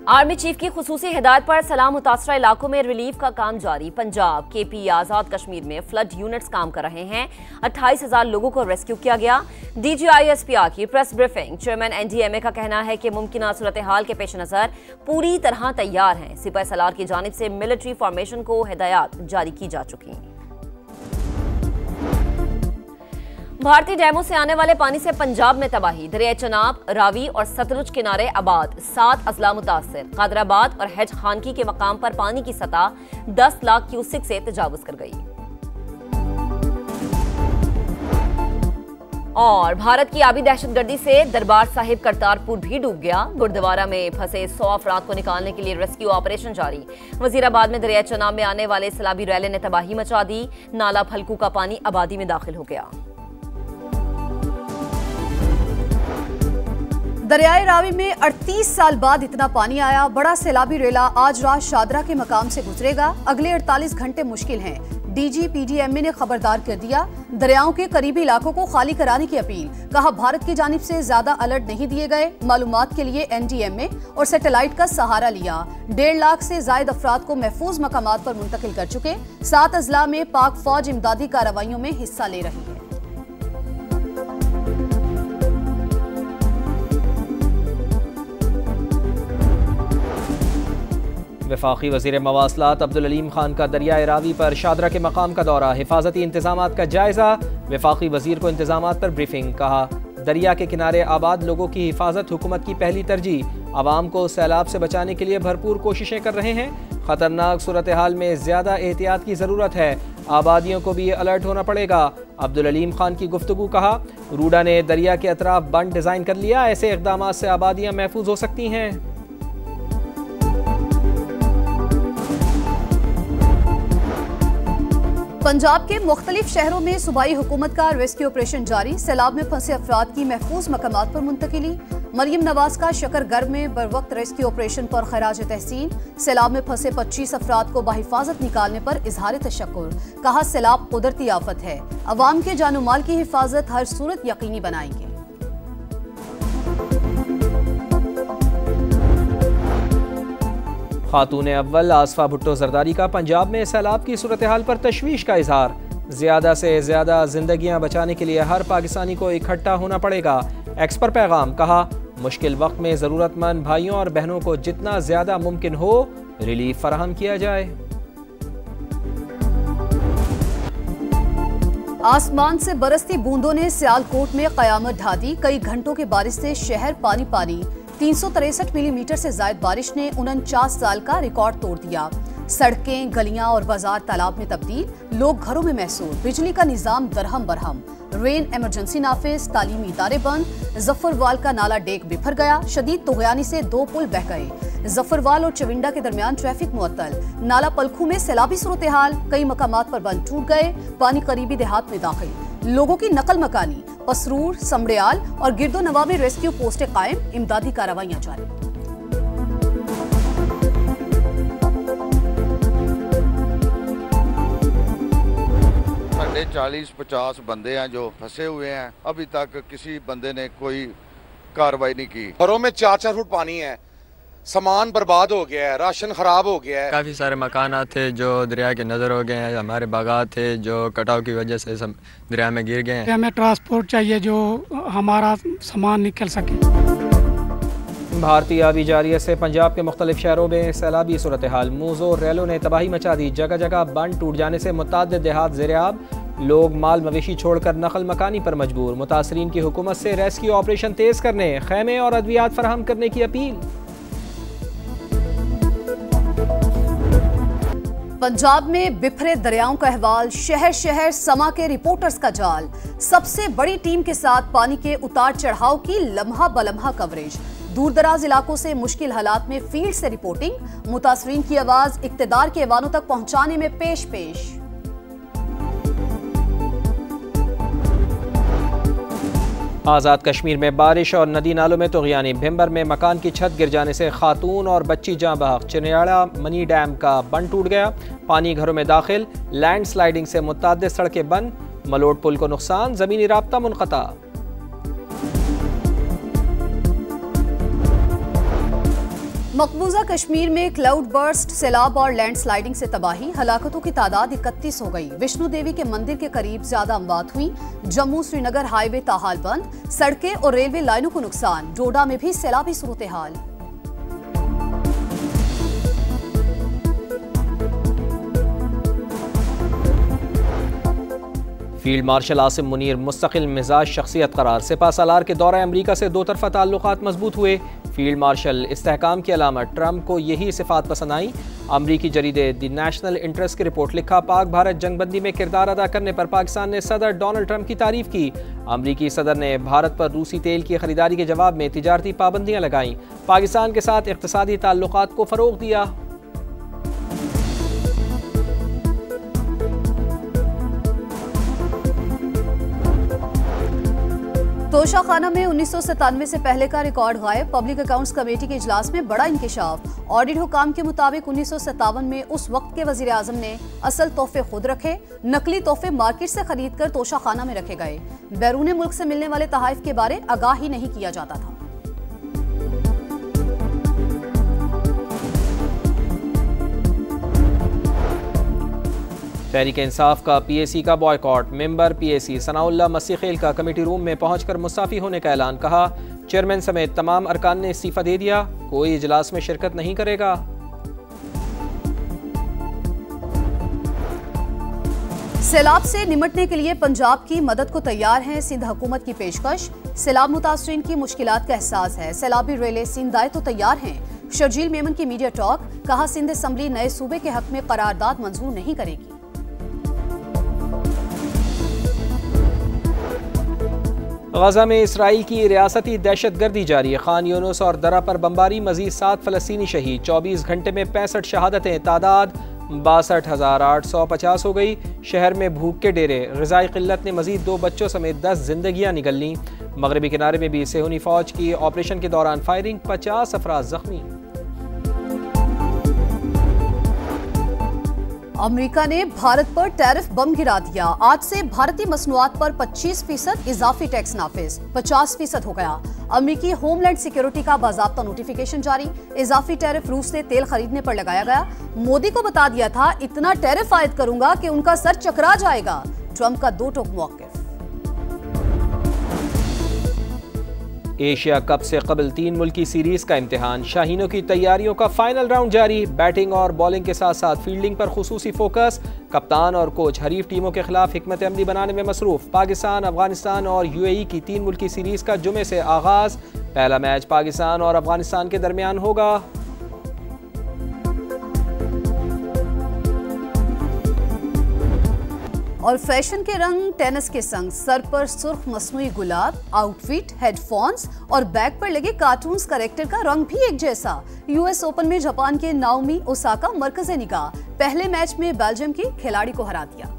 Army chief की खुसूसी हिदायत पर सैलाब मुतासरा इलाकों में रिलीफ का काम जारी। पंजाब, केपी, आजाद कश्मीर में फ्लड यूनिट्स काम कर रहे हैं। 28,000 लोगों को रेस्क्यू किया गया। DGISPR की प्रेस ब्रीफिंग। चेयरमैन NDMA का कहना है कि मुमकिन सूरत हाल के पेश नजर पूरी तरह तैयार हैं। सिपह सलार की जानिब से मिलिट्री फॉर्मेशन को हिदायत जारी की जा चुकी हैं। भारतीय डैमों से आने वाले पानी से पंजाब में तबाही। दरिया चनाब, रावी और सतलुज किनारे आबाद, 7 अजला मुतासर। कादराबाद और हैज खानकी के मकाम पर पानी की सतह 10 लाख क्यूसिक से तजावुज कर गई। और भारत की आबी दहशतगर्दी से दरबार साहिब करतारपुर भी डूब गया। गुरुद्वारा में फंसे 100 अफराद को निकालने के लिए रेस्क्यू ऑपरेशन जारी। वजीराबाद में दरिया चनाब में आने वाले सैलाबी रैले ने तबाही मचा दी। नाला फलकू का पानी आबादी में दाखिल हो गया। दरियाए रावी में 38 साल बाद इतना पानी आया। बड़ा सैलाबी रेला आज रात शादरा के मकाम से गुजरेगा। अगले 48 घंटे मुश्किल हैं। DGPDMA ने खबरदार कर दिया। दरियाओं के करीबी इलाकों को खाली कराने की अपील। कहा भारत की जानिब से ज्यादा अलर्ट नहीं दिए गए। मालूमात के लिए NDMA और सैटेलाइट का सहारा लिया। 1.5 लाख से जायद अफराद को महफूज मकामात पर मुंतकिल कर चुके। 7 अजला में पाक फौज इमदादी कार्रवाइयों में हिस्सा ले रही है। वफाकी वज़ीर मवासलात अब्दुल अलीम खान का दरियाए रावी पर शादरा के मकाम का दौरा। हिफाजती इंतजामात का जायजा। वफाकी वज़ीर को इंतजामात पर ब्रीफिंग। कहा दरिया के किनारे आबाद लोगों की हिफाजत हुकूमत की पहली तरजीह। आवाम को सैलाब से बचाने के लिए भरपूर कोशिशें कर रहे हैं। खतरनाक सूरत हाल में ज़्यादा एहतियात की ज़रूरत है। आबादियों को भी अलर्ट होना पड़ेगा। अब्दुल अलीम खान की गुफ्तगू। कहा रूडा ने दरिया के अतराफ बंद डिज़ाइन कर लिया। ऐसे इक़दामात से आबादियाँ महफूज हो सकती हैं। पंजाब के मुख्तलिफ शहरों में सूबाई हुकूमत का रेस्क्यू ऑपरेशन जारी। सैलाब में फंसे अफराद की महफूज मकामात पर मुंतकिली। मरियम नवाज का शकरगढ़ में बरवक्त रेस्क्यू ऑपरेशन पर खराज तहसीन। सैलाब में फंसे 25 अफराद को बाहिफाजत निकालने पर इजहार तशक्कुर। कहा सैलाब कुदरती आफत है। अवाम के जानो माल की हिफाजत हर सूरत यकीनी बनाएंगे। खातून अव्वल आसफा भुट्टो जरदारी का पंजाब में सैलाब की सूरत हाल पर तशवीश का इजहार। ज़्यादा से ज़्यादा जिंदगियां बचाने के लिए हर पाकिस्तानी को इकट्ठा होना पड़ेगा। एक्स पर पैगाम। कहा मुश्किल वक्त में ज़रूरतमंद भाइयों और बहनों को जितना ज़्यादा मुमकिन हो रिलीफ फराहम किया जाए। आसमान से बरसती बूंदों ने सियालकोट में कयामत ढा दी। कई घंटों की बारिश से शहर पानी पानी। 363 मिलीमीटर से जायद बारिश ने 49 साल का रिकॉर्ड तोड़ दिया। सड़कें, गलियां और बाजार तालाब में तब्दील। लोग घरों में महसूर। बिजली का निजाम दरहम बरहम। रेन इमरजेंसी नाफिज। तालीमी इदारे बंद। जफरवाल का नाला डेक बिफर गया। शदीद तुगयानी से 2 पुल बह गए। जफरवाल और चविंडा के दरमियान ट्रैफिक मुअत्तल। नाला पलखू में सैलाबी सूरत हाल। कई मकामात पर बंद टूट गए। पानी करीबी देहात में दाखिल। लोगों की नकल मकानी। पसरूर, समड़ियाल और गिरदो नवा में रेस्क्यू पोस्टें कायम। इमदादी कार्रवाइयां जारी। साढ़े 40-50 बंदे हैं जो फंसे हुए हैं। अभी तक किसी बंदे ने कोई कार्रवाई नहीं की। घरों में 4-4 फुट पानी है। सामान बर्बाद हो गया है। राशन खराब हो गया है। काफ़ी सारे मकानात थे जो दरिया के नज़र हो गए हैं। हमारे बागात थे जो कटाव की वजह से सब दरिया में गिर गए हैं। हमें ट्रांसपोर्ट चाहिए जो हमारा सामान निकल सके। भारतीय आबी जारियत से पंजाब के मुख्तलिफ शहरों में सैलाबी सूरत हाल। मूजो रैलों ने तबाही मचा दी। जगह जगह बंद टूट जाने से मुतअद्दिद देहात ज़ेर-ए-आब। लोग माल मवेशी छोड़कर नकल मकानी पर मजबूर। मुतासरीन की हुकूमत से रेस्क्यू ऑपरेशन तेज करने, खैमे और अद्वियात फराहम करने की अपील। पंजाब में बिखरे दरियाओं का अहवाल। शहर शहर समा के रिपोर्टर्स का जाल। सबसे बड़ी टीम के साथ पानी के उतार चढ़ाव की लम्हा बलम्हा कवरेज। दूर दराज इलाकों से मुश्किल हालात में फील्ड से रिपोर्टिंग। मुतासरीन की आवाज इक्तदार के ऐवानों तक पहुंचाने में पेश पेश। आज़ाद कश्मीर में बारिश और नदी नालों में तुग़यानी। भिम्बर में मकान की छत गिर जाने से खातून और बच्ची जाँ बहक। चिनियाड़ा मनी डैम का बंद टूट गया। पानी घरों में दाखिल। लैंड स्लाइडिंग से मुतअद्दिद सड़कें बंद। मलोट पुल को नुकसान। ज़मीनी राब्ता मुनक़ता। मकबूजा कश्मीर में क्लाउड बर्स्ट, सैलाब और लैंडस्लाइडिंग से तबाही, हलाकतों की तादाद 31 हो गई। विष्णु देवी के मंदिर के करीब ज्यादा अमवात हुई। जम्मू श्रीनगर हाईवे ताहाल बंद, सड़कें और रेलवे लाइनों को नुकसान। डोडा में भी सैलाबी सूरत हाल। फील्ड मार्शल आसिम मुनीर मुस्तकिल मिजाज शख्सियत करार। सिपा सालार के दौरा अमरीका से दो तरफा ताल्लुकात मजबूत हुए। फील्ड मार्शल इस्तेहकाम की अलामत, ट्रंप को यही सिफात पसंद आई। अमरीकी जरीदे द नेशनल इंटरेस्ट की रिपोर्ट लिखा, पाक भारत जंगबंदी में किरदार अदा करने पर पाकिस्तान ने सदर डोनाल्ड ट्रंप की तारीफ की। अमरीकी सदर ने भारत पर रूसी तेल की खरीदारी के जवाब में तिजारती पाबंदियां लगाईं। पाकिस्तान के साथ इक़्तिसादी ताल्लुकात को फ़रोग़ दिया। तोशाखाना में 1997 से पहले का रिकॉर्ड गायब। पब्लिक अकाउंट्स कमेटी के इजलास में बड़ा इंकशाफ। ऑडिट हुकाम के मुताबिक 1957 में उस वक्त के वजीर आजम ने असल तोहफे खुद रखे, नकली तोहफे मार्केट से खरीद कर तोशाखाना में रखे गए। बैरून मुल्क से मिलने वाले तोहफे के बारे आगाह ही नहीं किया जाता था। तहरीक इंसाफ का पीएसी का बॉयकॉट। मेंबर पीएसी सनाउल्लाह मसीखेल का कमेटी रूम में पहुंचकर मुस्ताफी होने का ऐलान। कहा, चेयरमैन समेत तमाम अरकान ने इस्तीफा दे दिया, कोई इजलास में शिरकत नहीं करेगा। सैलाब से निमटने के लिए पंजाब की मदद को तैयार है सिंध हुकूमत की पेशकश। सैलाब मुतासरीन की मुश्किलात का एहसास है, सैलाबी रेले सिंध आए तो तैयार हैं। शर्जील मेमन की मीडिया टॉक। कहा, सिंध असम्बली नए सूबे के हक में करारदाद मंजूर नहीं करेगी। गजा में इसराइल की रियासती दहशत गर्दी जारी। खान यूनुस और दरा पर बमबारी, मजीद 7 फलस्तीनी शहीद। 24 घंटे में 65 शहादतें, तादाद 62,850 हो गई। शहर में भूख के डेरे, ग़िज़ाई क़िल्लत ने मजीद 2 बच्चों समेत 10 जिंदगियां निगल लीं। मगरबी किनारे में भी सेहूनी फौज की ऑपरेशन के दौरान फायरिंग, 50 अफराद जख्मी। अमेरिका ने भारत पर टैरिफ बम गिरा दिया। आज से भारतीय मसनूआत पर 25% इजाफी टैक्स नाफिज, 50% हो गया। अमेरिकी होमलैंड सिक्योरिटी का बाज़ाब्ता नोटिफिकेशन जारी। इजाफी टैरिफ रूस से तेल खरीदने पर लगाया गया। मोदी को बता दिया था इतना टैरिफ आयद करूंगा कि उनका सर चकरा जाएगा। ट्रंप का 2 टोक मौक़िफ़। एशिया कप से कबल 3 मुल्की सीरीज का इम्तिहान। शाहीनों की तैयारियों का फाइनल राउंड जारी। बैटिंग और बॉलिंग के साथ साथ फील्डिंग पर खुसूसी फोकस। कप्तान और कोच हरीफ टीमों के खिलाफ हिकमत अमली बनाने में मसरूफ। पाकिस्तान, अफगानिस्तान और यूएई की 3 मुल्की सीरीज का जुमे से आगाज। पहला मैच पाकिस्तान और अफगानिस्तान के दरमियान होगा। और फैशन के रंग टेनिस के संग, सर पर सुर्ख मसनूई गुलाब, आउटफिट, हेडफोन्स और बैग पर लगे कार्टून्स कैरेक्टर का रंग भी एक जैसा। यूएस ओपन में जापान के नाओमी ओसाका मरकज़े निगाह। पहले मैच में बेल्जियम की खिलाड़ी को हरा दिया।